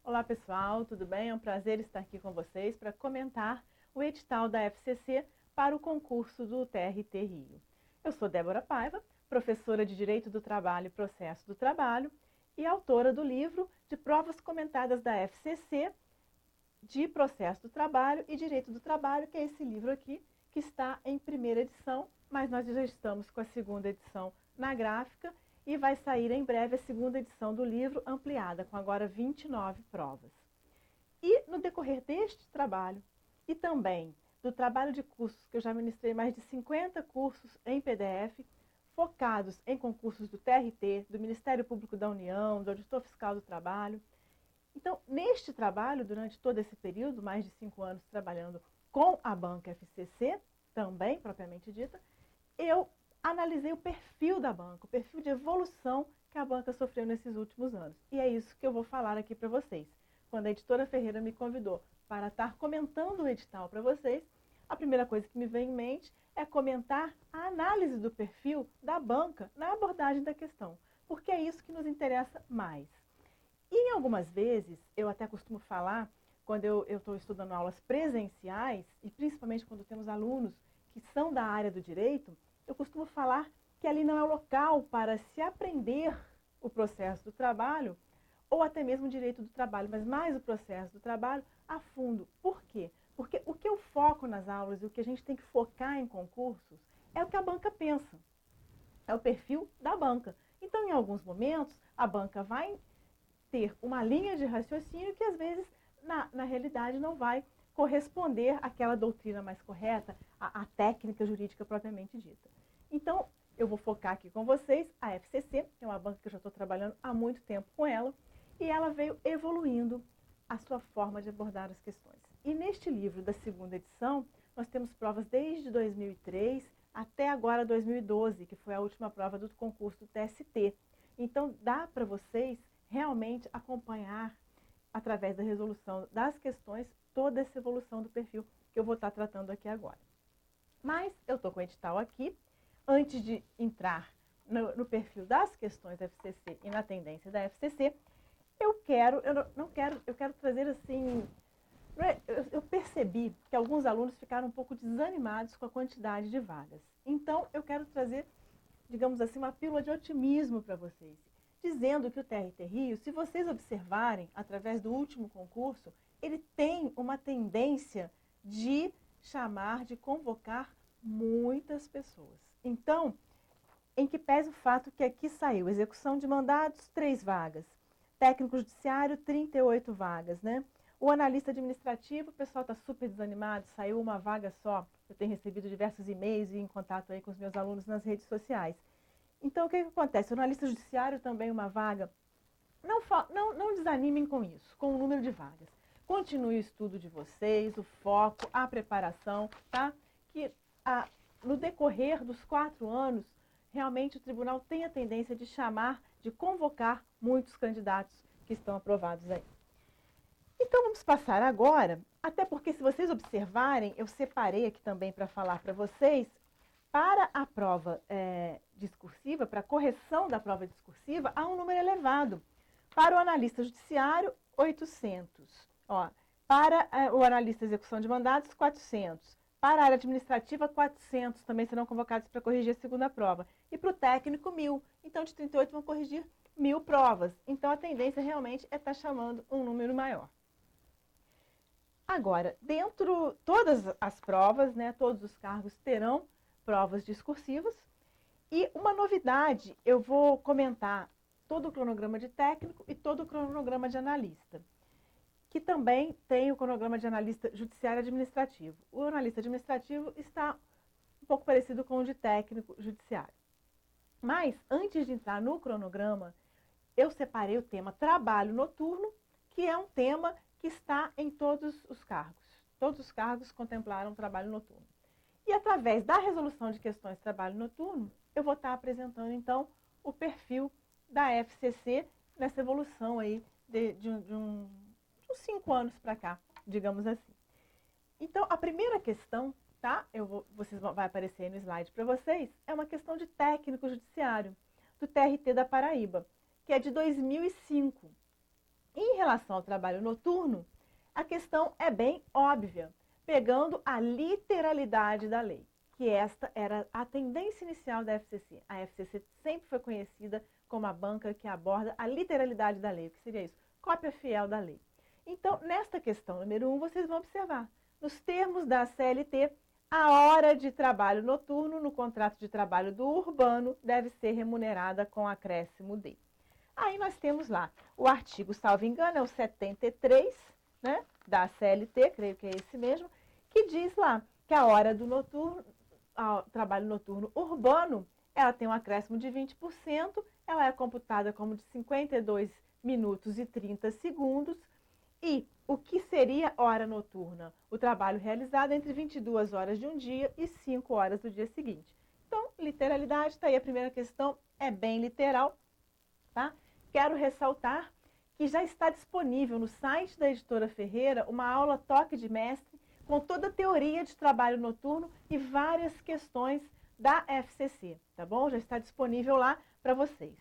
Olá pessoal, tudo bem? É um prazer estar aqui com vocês para comentar o edital da FCC para o concurso do TRT Rio. Eu sou Débora Paiva, professora de Direito do Trabalho e Processo do Trabalho e autora do livro de provas comentadas da FCC de Processo do Trabalho e Direito do Trabalho, que é esse livro aqui, que está em primeira edição, mas nós já estamos com a segunda edição na gráfica e vai sair em breve a segunda edição do livro ampliada, com agora 29 provas. E no decorrer deste trabalho, e também do trabalho de cursos, que eu já ministrei mais de 50 cursos em PDF, focados em concursos do TRT, do Ministério Público da União, do Auditor Fiscal do Trabalho. Então, neste trabalho, durante todo esse período, mais de 5 anos trabalhando com a banca FCC, também propriamente dita, eu analisei o perfil da banca, o perfil de evolução que a banca sofreu nesses últimos anos. E é isso que eu vou falar aqui para vocês. Quando a editora Ferreira me convidou para estar comentando o edital para vocês, a primeira coisa que me vem em mente é comentar a análise do perfil da banca na abordagem da questão, porque é isso que nos interessa mais. E em algumas vezes, eu até costumo falar, quando eu estou estudando aulas presenciais, e principalmente quando temos alunos que são da área do direito, eu costumo falar que ali não é o local para se aprender o processo do trabalho, ou até mesmo o direito do trabalho, mas mais o processo do trabalho a fundo. Por quê? Porque o que eu foco nas aulas e o que a gente tem que focar em concursos é o que a banca pensa, é o perfil da banca. Então, em alguns momentos, a banca vai ter uma linha de raciocínio que às vezes, na realidade, não vai corresponder àquela doutrina mais correta, à técnica jurídica propriamente dita. Então, eu vou focar aqui com vocês a FCC, que é uma banca que eu já estou trabalhando há muito tempo com ela, e ela veio evoluindo a sua forma de abordar as questões. E neste livro da segunda edição, nós temos provas desde 2003 até agora 2012, que foi a última prova do concurso do TST. Então, dá para vocês realmente acompanhar, através da resolução das questões, toda essa evolução do perfil que eu vou estar tratando aqui agora. Mas eu estou com o edital aqui. Antes de entrar no perfil das questões da FCC e na tendência da FCC, eu quero trazer assim, eu percebi que alguns alunos ficaram um pouco desanimados com a quantidade de vagas. Então, eu quero trazer, digamos assim, uma pílula de otimismo para vocês, dizendo que o TRT Rio, se vocês observarem, através do último concurso, ele tem uma tendência de chamar, de convocar muitas pessoas. Então, em que pese o fato que aqui saiu execução de mandados, 3 vagas, técnico judiciário, 38 vagas, né? O analista administrativo, o pessoal está super desanimado, saiu uma vaga só. Eu tenho recebido diversos e-mails e em contato aí com os meus alunos nas redes sociais. Então, o que acontece? O analista judiciário também uma vaga. Não desanimem com isso, com o número de vagas. Continue o estudo de vocês, o foco, a preparação, tá? Que no decorrer dos 4 anos, realmente o tribunal tem a tendência de chamar, de convocar muitos candidatos que estão aprovados aí. Então vamos passar agora, até porque se vocês observarem, eu separei aqui também para falar para vocês, para a prova discursiva, para a correção da prova discursiva, há um número elevado. Para o analista judiciário, 800. Ó, para o analista de execução de mandados, 400. Para a área administrativa, 400 também serão convocados para corrigir a segunda prova. E para o técnico, 1.000. Então, de 38 vão corrigir 1.000 provas. Então, a tendência realmente é estar chamando um número maior. Agora, dentro todas as provas, né, todos os cargos terão provas discursivas. E uma novidade, eu vou comentar todo o cronograma de técnico e todo o cronograma de analista, que também tem o cronograma de analista judiciário administrativo. O analista administrativo está um pouco parecido com o de técnico judiciário. Mas, antes de entrar no cronograma, eu separei o tema trabalho noturno, que é um tema que está em todos os cargos. Todos os cargos contemplaram trabalho noturno. E através da resolução de questões de trabalho noturno, eu vou estar apresentando, então, o perfil da FCC nessa evolução aí de uns 5 anos para cá, digamos assim. Então, a primeira questão, tá? Vai aparecer aí no slide para vocês, é uma questão de técnico judiciário, do TRT da Paraíba, que é de 2005. Em relação ao trabalho noturno, a questão é bem óbvia, pegando a literalidade da lei, que esta era a tendência inicial da FCC. A FCC sempre foi conhecida como a banca que aborda a literalidade da lei. O que seria isso? Cópia fiel da lei. Então, nesta questão número 1, vocês vão observar, nos termos da CLT, a hora de trabalho noturno no contrato de trabalho do urbano deve ser remunerada com acréscimo de. Aí nós temos lá o artigo, salvo engano, é o 73, né, da CLT, creio que é esse mesmo, que diz lá que a hora do noturno, trabalho noturno urbano, ela tem um acréscimo de 20%, ela é computada como de 52 minutos e 30 segundos, e o que seria hora noturna? O trabalho realizado entre 22 horas de um dia e 5 horas do dia seguinte. Então, literalidade, está aí a primeira questão, é bem literal, tá? Quero ressaltar que já está disponível no site da Editora Ferreira uma aula toque de mestre com toda a teoria de trabalho noturno e várias questões da FCC, tá bom? Já está disponível lá para vocês.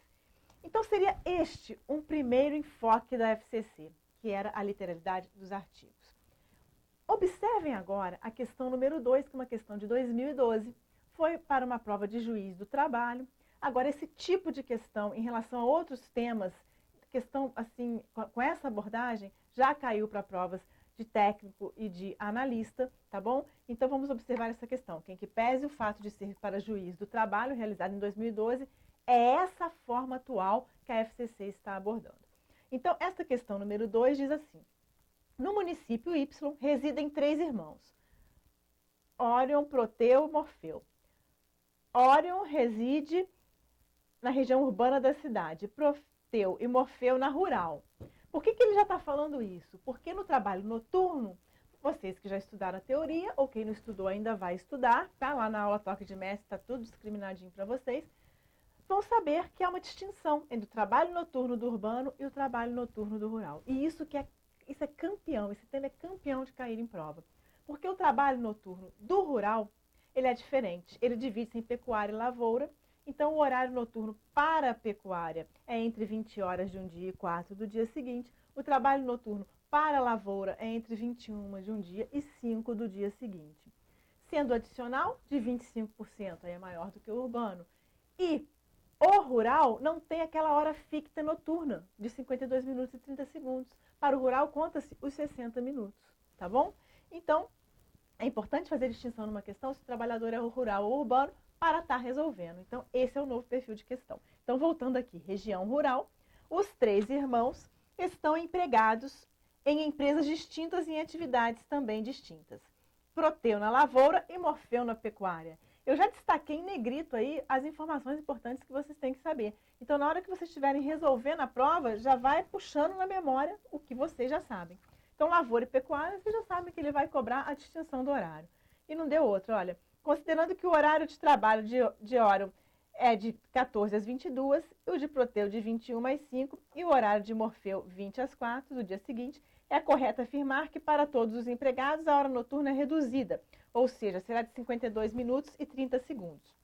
Então, seria este um primeiro enfoque da FCC, que era a literalidade dos artigos. Observem agora a questão número 2, que é uma questão de 2012, foi para uma prova de juiz do trabalho. Agora, esse tipo de questão em relação a outros temas, questão assim, com essa abordagem, já caiu para provas de técnico e de analista, tá bom? Então, vamos observar essa questão. Quem que pese o fato de ser para juiz do trabalho, realizado em 2012, é essa forma atual que a FCC está abordando. Então, esta questão número 2 diz assim: no município Y residem 3 irmãos, Órion, Proteu e Morfeu. Órion reside na região urbana da cidade, Proteu e Morfeu na rural. Por que ele já está falando isso? Porque no trabalho noturno, vocês que já estudaram a teoria, ou quem não estudou ainda vai estudar, tá? Lá na aula toque de mestre está tudo discriminadinho para vocês, vão saber que há uma distinção entre o trabalho noturno do urbano e o trabalho noturno do rural. E isso é campeão, esse tema é campeão de cair em prova. Porque o trabalho noturno do rural, ele é diferente. Ele divide-se em pecuária e lavoura. Então, o horário noturno para a pecuária é entre 20 horas de um dia e 4 do dia seguinte. O trabalho noturno para a lavoura é entre 21 de um dia e 5 do dia seguinte. Sendo adicional de 25%, aí é maior do que o urbano. E o rural não tem aquela hora fixa noturna de 52 minutos e 30 segundos. Para o rural, conta-se os 60 minutos, tá bom? Então, é importante fazer distinção numa questão se o trabalhador é rural ou urbano para estar resolvendo. Então, esse é o novo perfil de questão. Então, voltando aqui, região rural, os 3 irmãos estão empregados em empresas distintas e em atividades também distintas. Proteu na lavoura e Morfeu na pecuária. Eu já destaquei em negrito aí as informações importantes que vocês têm que saber. Então, na hora que vocês estiverem resolvendo a prova, já vai puxando na memória o que vocês já sabem. Então, lavoura e pecuária, vocês já sabem que ele vai cobrar a distinção do horário. E não deu outro, olha. Considerando que o horário de trabalho de Órion é de 14 às 22, o de Proteu de 21 às 5 e o horário de Morfeu 20 às 4 do dia seguinte, é correto afirmar que para todos os empregados a hora noturna é reduzida, ou seja, será de 52 minutos e 30 segundos.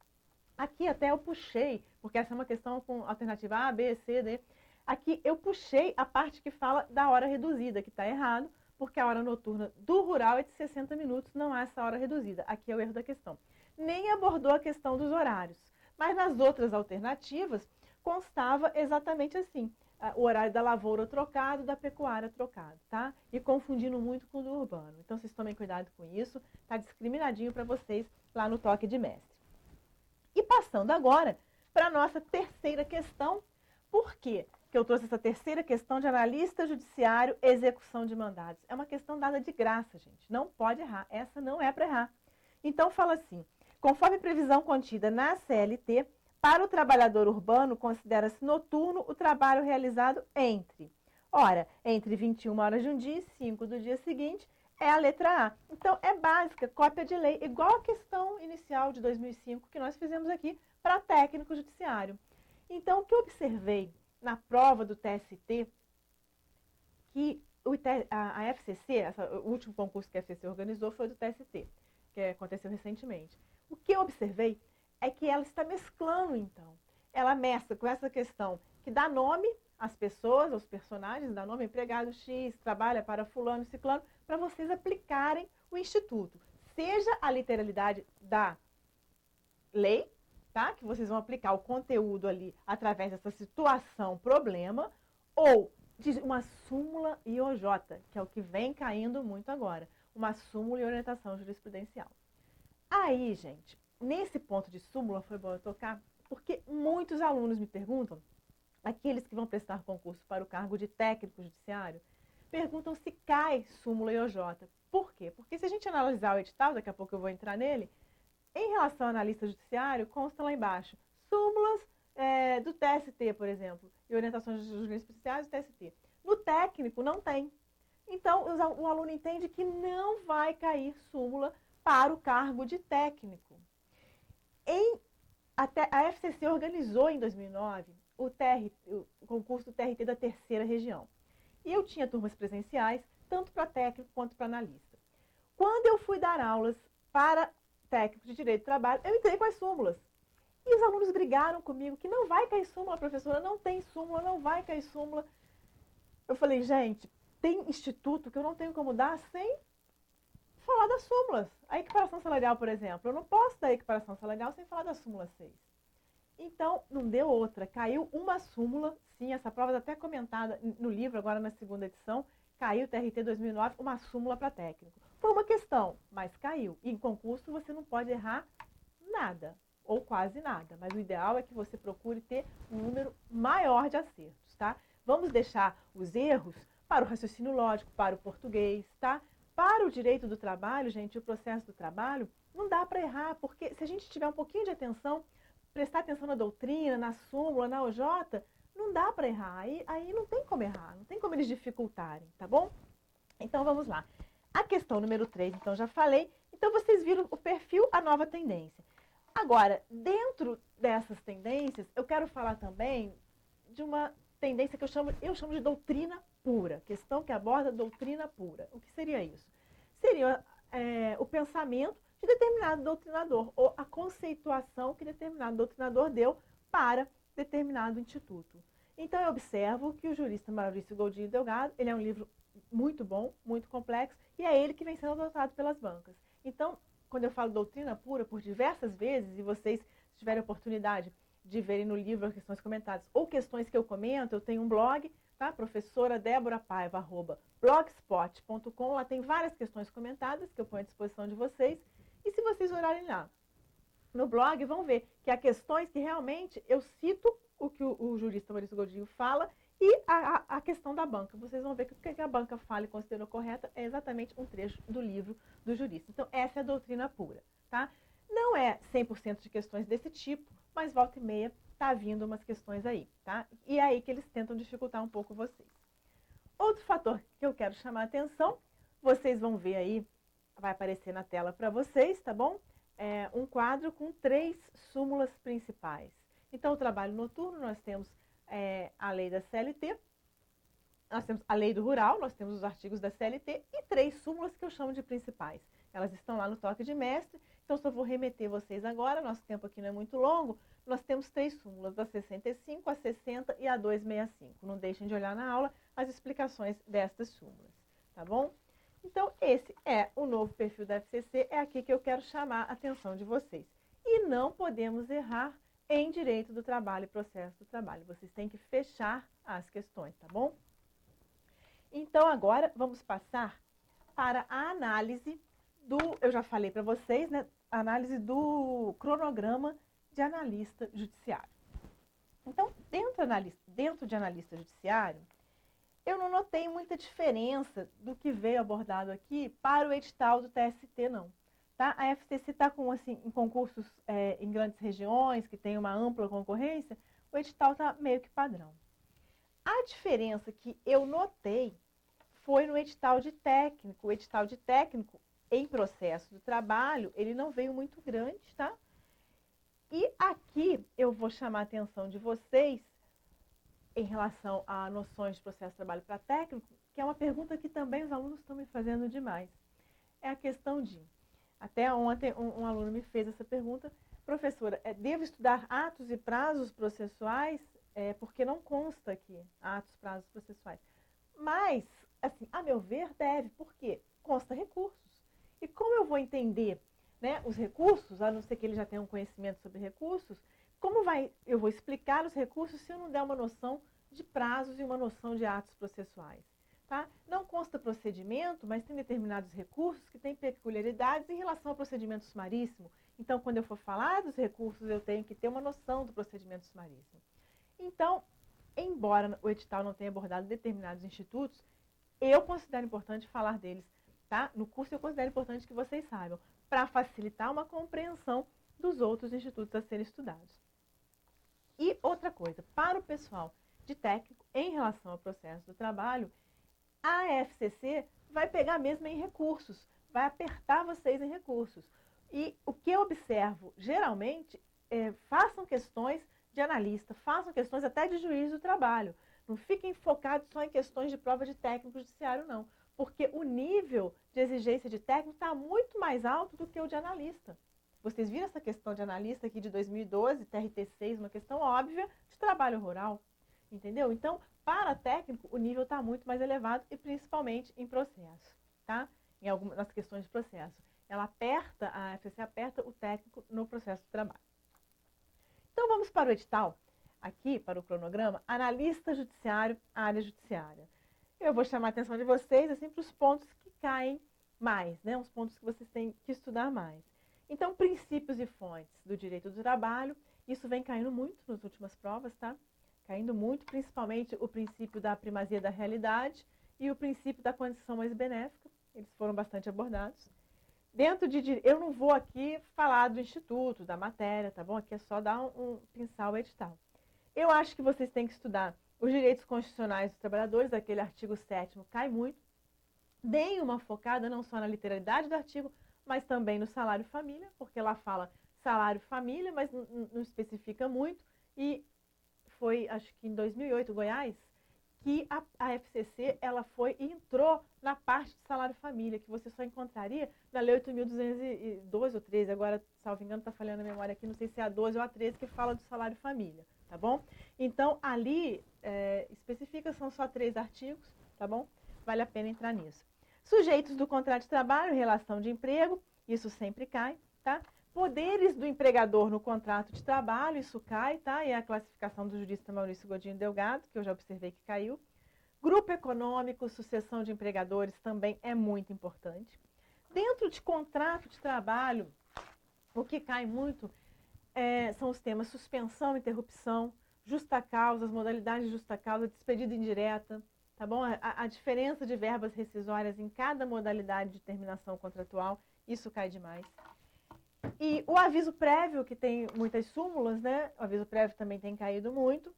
Aqui até eu puxei, porque essa é uma questão com alternativa A, B, C, D. Aqui eu puxei a parte que fala da hora reduzida, que está errado, porque a hora noturna do rural é de 60 minutos, não há essa hora reduzida. Aqui é o erro da questão. Nem abordou a questão dos horários, mas nas outras alternativas constava exatamente assim: o horário da lavoura trocado, da pecuária trocado, tá? E confundindo muito com o do urbano. Então, vocês tomem cuidado com isso, tá discriminadinho para vocês lá no toque de mestre. E passando agora para a nossa terceira questão. Por quê que eu trouxe essa terceira questão de analista judiciário, execução de mandados? É uma questão dada de graça, gente. Não pode errar. Essa não é para errar. Então, fala assim: conforme previsão contida na CLT, para o trabalhador urbano, considera-se noturno o trabalho realizado entre 21 horas de um dia e 5 do dia seguinte, é a letra A. Então, é básica, cópia de lei, igual a questão inicial de 2005 que nós fizemos aqui para técnico judiciário. Então, o que eu observei na prova do TST, que a FCC, o último concurso que a FCC organizou foi do TST, que aconteceu recentemente. O que eu observei é que ela está mesclando, então. Ela mescla com essa questão que dá nome as pessoas, os personagens, dá nome, empregado X, trabalha para fulano e ciclano, para vocês aplicarem o instituto. Seja a literalidade da lei, tá? Que vocês vão aplicar o conteúdo ali através dessa situação, problema, ou de uma súmula IOJ, que é o que vem caindo muito agora, uma súmula e orientação jurisprudencial. Aí, gente, nesse ponto de súmula foi bom eu tocar, porque muitos alunos me perguntam, aqueles que vão prestar concurso para o cargo de técnico judiciário, perguntam se cai súmula IOJ. Por quê? Porque se a gente analisar o edital, daqui a pouco eu vou entrar nele, em relação ao analista judiciário, consta lá embaixo, súmulas do TST, por exemplo, e orientações jurisprudenciais do TST. No técnico, não tem. Então, o aluno entende que não vai cair súmula para o cargo de técnico. A FCC organizou em 2009 o concurso do TRT da terceira região. E eu tinha turmas presenciais, tanto para técnico quanto para analista. Quando eu fui dar aulas para técnico de direito do trabalho, eu entrei com as súmulas. E os alunos brigaram comigo que não vai cair súmula, professora, não tem súmula, não vai cair súmula. Eu falei, gente, tem instituto que eu não tenho como dar sem falar das súmulas. A equiparação salarial, por exemplo, eu não posso dar a equiparação salarial sem falar da súmula 6. Então, não deu outra. Caiu uma súmula, sim, essa prova está até comentada no livro, agora na segunda edição, caiu o TRT 2009, uma súmula para técnico. Foi uma questão, mas caiu. E em concurso você não pode errar nada, ou quase nada. Mas o ideal é que você procure ter um número maior de acertos, tá? Vamos deixar os erros para o raciocínio lógico, para o português, tá? Para o direito do trabalho, gente, o processo do trabalho, não dá para errar, porque se a gente tiver um pouquinho de atenção, prestar atenção na doutrina, na súmula, na OJ, não dá para errar. Aí não tem como errar, não tem como eles dificultarem, tá bom? Então vamos lá. A questão número 3, então já falei. Então vocês viram o perfil, a nova tendência. Agora, dentro dessas tendências, eu quero falar também de uma tendência que eu chamo de doutrina pura, questão que aborda doutrina pura. O que seria isso? Seria o pensamento de determinado doutrinador, ou a conceituação que determinado doutrinador deu para determinado instituto. Então, eu observo que o jurista Maurício Godinho Delgado, ele é um livro muito bom, muito complexo, e é ele que vem sendo adotado pelas bancas. Então, quando eu falo doutrina pura, por diversas vezes, e vocês tiverem oportunidade de verem no livro as questões comentadas ou questões que eu comento, eu tenho um blog, tá? Professora Débora Paiva, @blogspot.com, lá tem várias questões comentadas que eu ponho à disposição de vocês. E se vocês olharem lá no blog, vão ver que há questões que realmente eu cito o que o jurista Maurício Godinho fala e a questão da banca. Vocês vão ver que o que a banca fala e considerou correta é exatamente um trecho do livro do jurista. Então, essa é a doutrina pura, tá? Não é 100% de questões desse tipo, mas volta e meia tá vindo umas questões aí, tá? E é aí que eles tentam dificultar um pouco vocês. Outro fator que eu quero chamar a atenção, vocês vão ver aí, vai aparecer na tela para vocês, tá bom? Um quadro com 3 súmulas principais. Então, o trabalho noturno, nós temos a lei da CLT, nós temos a lei do rural, nós temos os artigos da CLT e 3 súmulas que eu chamo de principais. Elas estão lá no toque de mestre, então só vou remeter vocês agora, nosso tempo aqui não é muito longo, nós temos 3 súmulas, da 65, a 60 e a 265. Não deixem de olhar na aula as explicações destas súmulas, tá bom? Então, esse é o novo perfil da FCC, é aqui que eu quero chamar a atenção de vocês. E não podemos errar em direito do trabalho e processo do trabalho. Vocês têm que fechar as questões, tá bom? Então, agora, vamos passar para a análise eu já falei para vocês, né, a análise do cronograma de analista judiciário. Então, dentro de analista judiciário, eu não notei muita diferença do que veio abordado aqui para o edital do TST, não. Tá? A FCC está com, assim, em concursos em grandes regiões, que tem uma ampla concorrência, o edital está meio que padrão. A diferença que eu notei foi no edital de técnico. O edital de técnico em processo do trabalho, ele não veio muito grande, tá? E aqui eu vou chamar a atenção de vocês em relação a noções de processo de trabalho para técnico, que é uma pergunta que também os alunos estão me fazendo demais. É a questão de, até ontem um aluno me fez essa pergunta, professora, devo estudar atos e prazos processuais porque não consta aqui atos, prazos processuais. Mas, assim, a meu ver, deve. Por quê? Consta recursos. E como eu vou entender, né, os recursos, a não ser que ele já tenha um conhecimento sobre recursos, eu vou explicar os recursos se eu não der uma noção de prazos e uma noção de atos processuais? Tá? Não consta procedimento, mas tem determinados recursos que têm peculiaridades em relação ao procedimento sumaríssimo. Então, quando eu for falar dos recursos, eu tenho que ter uma noção do procedimento sumaríssimo. Então, embora o edital não tenha abordado determinados institutos, eu considero importante falar deles, tá? No curso eu considero importante que vocês saibam, para facilitar uma compreensão dos outros institutos a serem estudados. E outra coisa, para o pessoal de técnico, em relação ao processo do trabalho, a FCC vai pegar mesmo em recursos, vai apertar vocês em recursos. E o que eu observo, geralmente, façam questões de analista, façam questões até de juiz do trabalho. Não fiquem focados só em questões de prova de técnico judiciário, não. Porque o nível de exigência de técnico está muito mais alto do que o de analista. Vocês viram essa questão de analista aqui de 2012, TRT6, uma questão óbvia de trabalho rural. Entendeu? Então, para técnico, o nível está muito mais elevado e principalmente em processo, tá? Nas questões de processo. A FCC aperta o técnico no processo de trabalho. Então, vamos para o edital, aqui, para o cronograma, analista judiciário, área judiciária. Eu vou chamar a atenção de vocês, assim, para os pontos que caem mais, né? Os pontos que vocês têm que estudar mais. Então, princípios e fontes do direito do trabalho, isso vem caindo muito nas últimas provas, tá? Caindo muito, principalmente o princípio da primazia da realidade e o princípio da condição mais benéfica. Eles foram bastante abordados. Eu não vou aqui falar do instituto, da matéria, tá bom? Aqui é só dar pensar o edital. Eu acho que vocês têm que estudar os direitos constitucionais dos trabalhadores, aquele artigo 7º cai muito. Deem uma focada não só na literalidade do artigo, mas também no salário família, porque lá fala salário família, mas não especifica muito. E foi, acho que em 2008, Goiás, que a FCC entrou na parte de salário família, que você só encontraria na Lei 8.212 ou 13, agora, salvo engano, está falhando a memória aqui, não sei se é a 12 ou a 13, que fala do salário família, tá bom? Então, ali, especifica, são só 3 artigos, tá bom? Vale a pena entrar nisso. Sujeitos do contrato de trabalho, relação de emprego, isso sempre cai, tá? Poderes do empregador no contrato de trabalho, isso cai, tá? E a classificação do jurista Maurício Godinho Delgado, que eu já observei que caiu. Grupo econômico, sucessão de empregadores também é muito importante. Dentro de contrato de trabalho, o que cai muito são os temas suspensão, interrupção, justa causa, as modalidades de justa causa, despedida indireta, tá bom? A diferença de verbas rescisórias em cada modalidade de terminação contratual, isso cai demais. E o aviso prévio, que tem muitas súmulas, né? O aviso prévio também tem caído muito.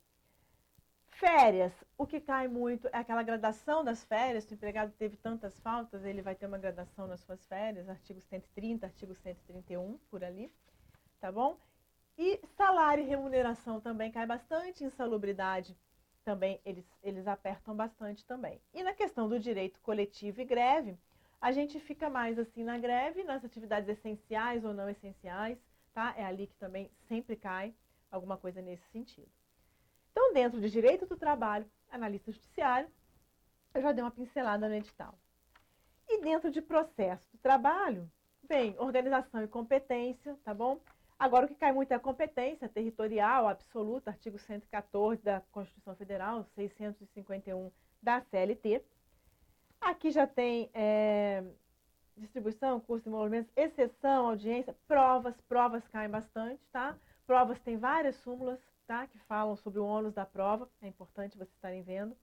Férias, o que cai muito é aquela gradação das férias. Se o empregado teve tantas faltas, ele vai ter uma gradação nas suas férias, artigo 130, artigo 131, por ali, tá bom? E salário e remuneração também cai bastante, insalubridade também eles apertam bastante também. E na questão do direito coletivo e greve, a gente fica mais assim na greve, nas atividades essenciais ou não essenciais, tá? É ali que também sempre cai alguma coisa nesse sentido. Então, dentro de direito do trabalho, analista judiciário, eu já dei uma pincelada no edital. E dentro de processo do trabalho, vem organização e competência, tá bom? Agora, o que cai muito é a competência territorial absoluta, artigo 114 da Constituição Federal, 651 da CLT. Aqui já tem distribuição, custo e emolumentos, exceção, audiência, provas caem bastante, tá? Provas tem várias súmulas, tá? Que falam sobre o ônus da prova, é importante vocês estarem vendo.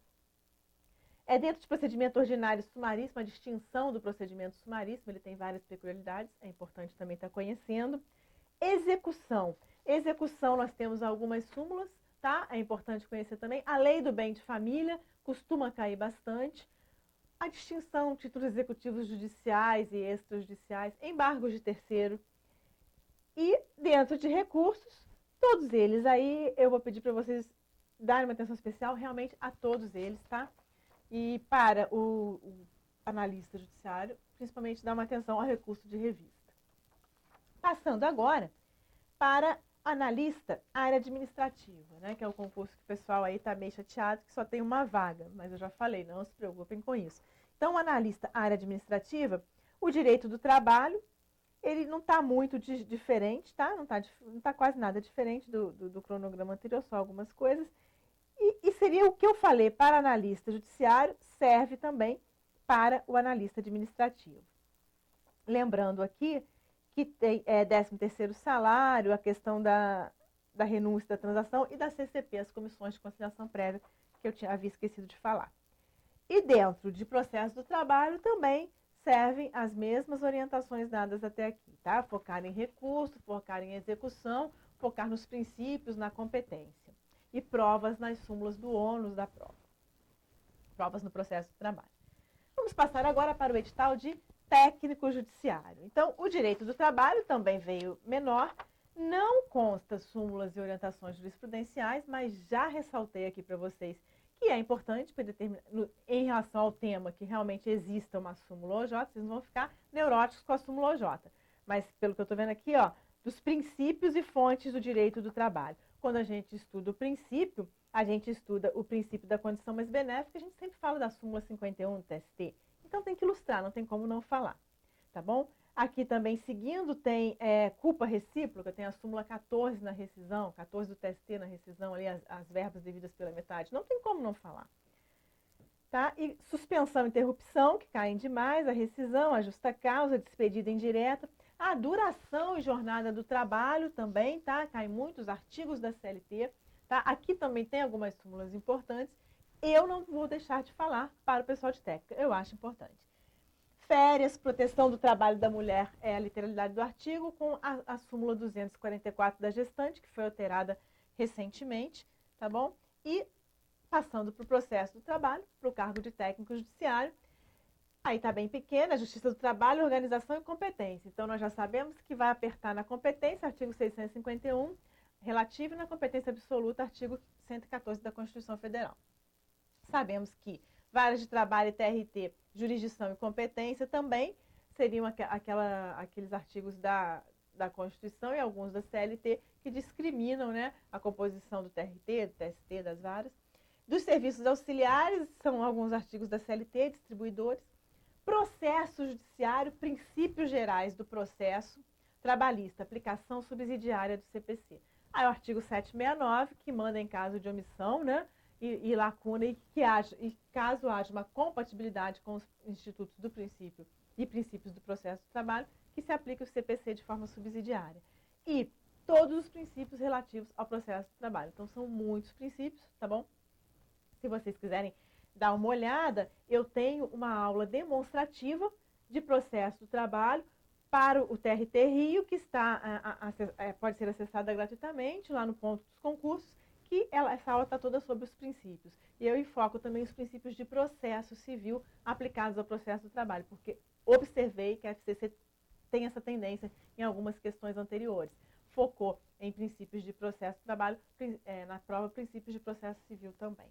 Dentro de procedimento ordinário sumaríssimo, a distinção do procedimento sumaríssimo, ele tem várias peculiaridades, é importante também estar conhecendo. Execução. Execução, nós temos algumas súmulas, tá? É importante conhecer também. A lei do bem de família costuma cair bastante. A distinção, títulos executivos judiciais e extrajudiciais, embargos de terceiro. E dentro de recursos, todos eles. Aí eu vou pedir para vocês darem uma atenção especial realmente a todos eles, tá? E para o analista judiciário, principalmente dar uma atenção ao recurso de revista. Passando agora para analista, área administrativa, né? Que é o concurso que o pessoal aí está meio chateado que só tem uma vaga, mas eu já falei, não se preocupem com isso. Então, o analista, área administrativa, o direito do trabalho, ele não está muito diferente, tá? Não tá quase nada diferente do cronograma anterior, só algumas coisas. E seria o que eu falei para analista judiciário, serve também para o analista administrativo. Lembrando aqui que tem 13º salário, a questão da renúncia da transação e da CCP, as comissões de conciliação prévia, que eu havia esquecido de falar. E dentro de processo do trabalho também servem as mesmas orientações dadas até aqui, tá? Focar em recurso, focar em execução, focar nos princípios, na competência. E provas nas súmulas do ônus da prova. Provas no processo do trabalho. Vamos passar agora para o edital de técnico judiciário. Então, o direito do trabalho também veio menor, não consta súmulas e orientações jurisprudenciais, mas já ressaltei aqui para vocês que é importante para determinar, em relação ao tema, que realmente exista uma súmula OJ, vocês não vão ficar neuróticos com a súmula OJ. Mas, pelo que eu estou vendo aqui, ó, dos princípios e fontes do direito do trabalho. Quando a gente estuda o princípio, a gente estuda o princípio da condição mais benéfica, a gente sempre fala da súmula 51 do TST. Então tem que ilustrar, não tem como não falar, tá bom? Aqui também, seguindo, tem culpa recíproca, tem a súmula 14 na rescisão, 14 do TST na rescisão, ali as verbas devidas pela metade, não tem como não falar. Tá? E suspensão e interrupção, que caem demais, a rescisão, a justa causa, a despedida indireta, a duração e jornada do trabalho também, tá? Caem muitos artigos da CLT, tá? Aqui também tem algumas súmulas importantes, eu não vou deixar de falar para o pessoal de técnica, eu acho importante. Férias, proteção do trabalho da mulher é a literalidade do artigo, com a súmula 244 da gestante, que foi alterada recentemente, tá bom? E passando para o processo do trabalho, para o cargo de técnico judiciário, aí está bem pequena, a Justiça do Trabalho, Organização e Competência. Então, nós já sabemos que vai apertar na competência, artigo 651, relativo, e na competência absoluta, artigo 114 da Constituição Federal. Sabemos que varas de trabalho e TRT, jurisdição e competência também seriam aqueles artigos da Constituição e alguns da CLT que discriminam, né, a composição do TRT, do TST, das varas. Dos serviços auxiliares, são alguns artigos da CLT, distribuidores. Processo judiciário, princípios gerais do processo trabalhista, aplicação subsidiária do CPC. Aí o artigo 769, que manda em caso de omissão, né, e lacuna, e caso haja uma compatibilidade com os institutos do princípio e princípios do processo do trabalho, que se aplique o CPC de forma subsidiária. E todos os princípios relativos ao processo do trabalho. Então, são muitos princípios, tá bom? Se vocês quiserem dar uma olhada, eu tenho uma aula demonstrativa de processo do trabalho para o TRT Rio, que pode ser acessada gratuitamente lá no ponto dos concursos, que essa aula está toda sobre os princípios. E eu enfoco também os princípios de processo civil aplicados ao processo do trabalho, porque observei que a FCC tem essa tendência em algumas questões anteriores. Focou em princípios de processo do trabalho, na prova princípios de processo civil também.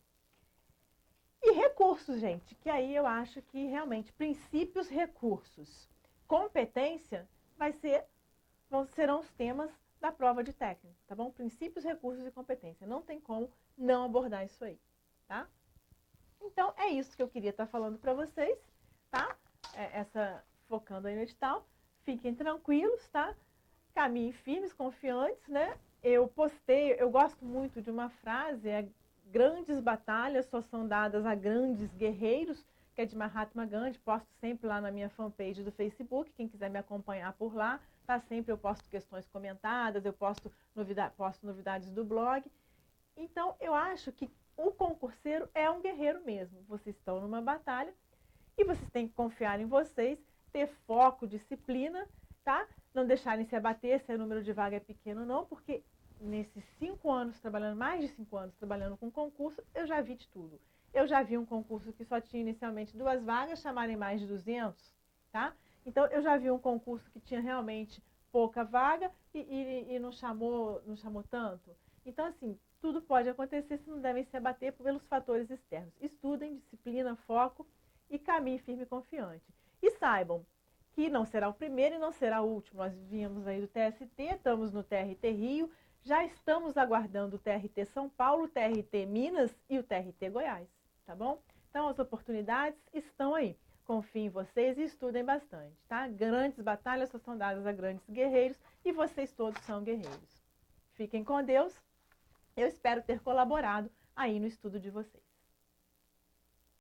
E recursos, gente, que aí eu acho que realmente princípios, recursos, competência serão os temas da prova de técnico, tá bom? Princípios, recursos e competência. Não tem como não abordar isso aí, tá? Então, é isso que eu queria estar falando para vocês, tá? Focando aí no edital. Fiquem tranquilos, tá? Caminhem firmes, confiantes, né? Eu gosto muito de uma frase, grandes batalhas só são dadas a grandes guerreiros, que é de Mahatma Gandhi, posto sempre lá na minha fanpage do Facebook, quem quiser me acompanhar por lá, tá? Sempre eu posto questões comentadas, eu posto novidades do blog. Então, eu acho que o concurseiro é um guerreiro mesmo. Vocês estão numa batalha e vocês têm que confiar em vocês, ter foco, disciplina, tá? Não deixarem se abater se o número de vaga é pequeno ou não, porque nesses 5 anos trabalhando, mais de 5 anos trabalhando com concurso, eu já vi de tudo. Eu já vi um concurso que só tinha inicialmente 2 vagas, chamarem mais de 200, tá? Então, eu já vi um concurso que tinha realmente pouca vaga e não chamou tanto. Então, assim, tudo pode acontecer, se não devem se abater pelos fatores externos. Estudem, disciplina, foco e caminhe firme e confiante. E saibam que não será o primeiro e não será o último. Nós viemos aí do TST, estamos no TRT Rio, Já estamos aguardando o TRT São Paulo, o TRT Minas e o TRT Goiás, tá bom? Então as oportunidades estão aí. Confiem em vocês e estudem bastante, tá? Grandes batalhas só são dadas a grandes guerreiros e vocês todos são guerreiros. Fiquem com Deus. Eu espero ter colaborado aí no estudo de vocês.